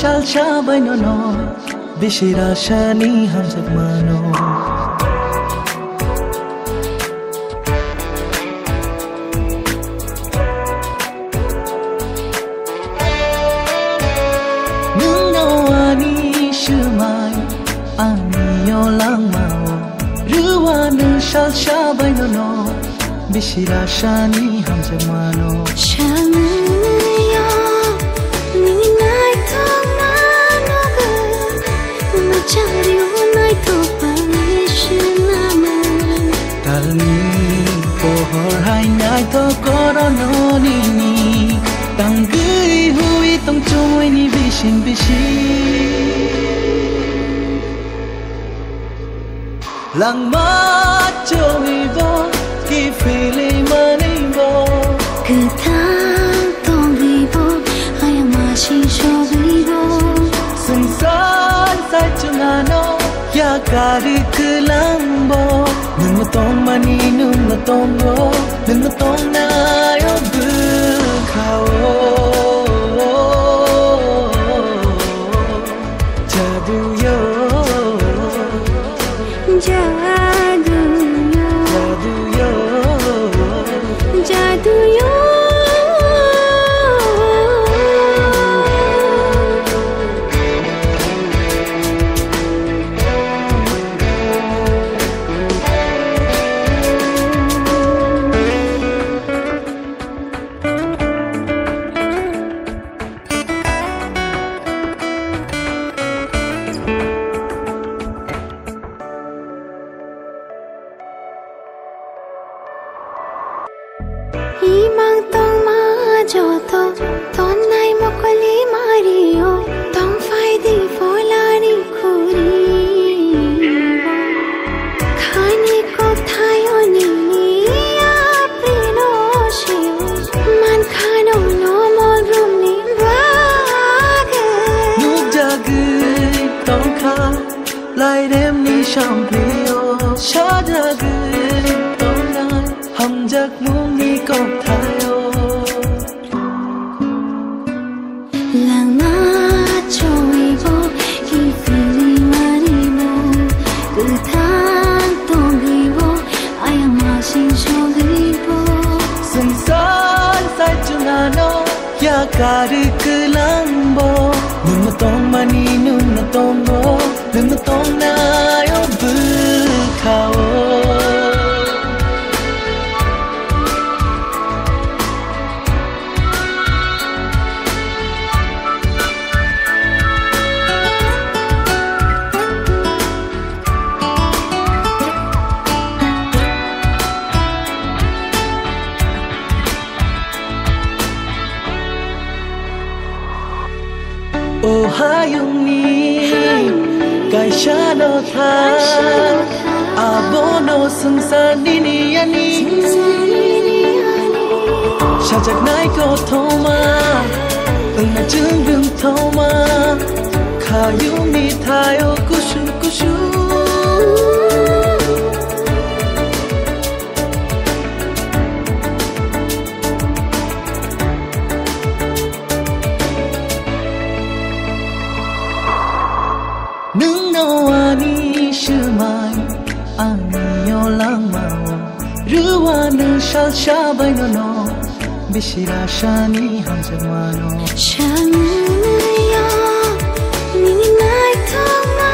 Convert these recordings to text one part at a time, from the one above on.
salsa baino no bishira shani hamsak mano nung no ani shumai ani yo lang mao ruwa nu salsa baino no bishira shani hamsak mano pohor hai ngai to korono ni ni tang gui hui tong choi ni bishin lang ma choi bo ki fili mani bo cứ thang tong vi bo ai ma shi sho vi bo sung san sai chung ano ya kari kelang bo nung tong mani nung tong bo nung tong na yo bu khao jadu yo jadu yo jadu yo jadu yo Imang tong ma jo to ton nai mo kali mario tong fai di folani khuri khani ko thayo ni aprino shiu man khano no mo room ni wage nu jagi tong kha lai dem ni sham pleo sha jagi tong nai ham jak mung ni ko thayo lang ma choi bo ki fili mari mo cứ than tong gi bo ai ma shin sho gi bo sung san sai chung ano ya kari kelang bo nung tong mani nung tong bo nung tong na yo bu khao oh hayung ni kai sha no tha abono sung san ni ni ani sha jak nai ko thoma na chung dung thoma kha yung ni thayo kushu kushu nung no ani shumai ani yo lang mao ruwa nu shal sha bai no no bishira shani hamsak mano shan yo ni nai to ma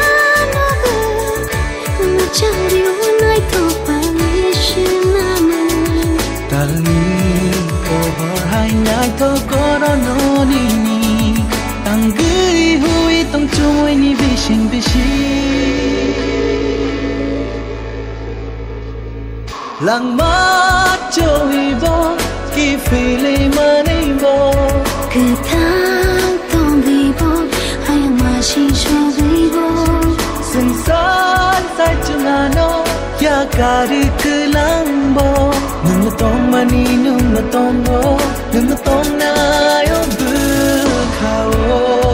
no ga ma chari o nai to pa ni shin na ma tali pohor hai ngai to korono ni ni tang gui hui tong choi ni bishin lang ma choi bo ki fili mani bo cứ thang tong vi bo ai ma shi sho vi bo sung san sai chung ano ya kari kelang bo nung tong mani nung tong bo nung tong na yo bu khao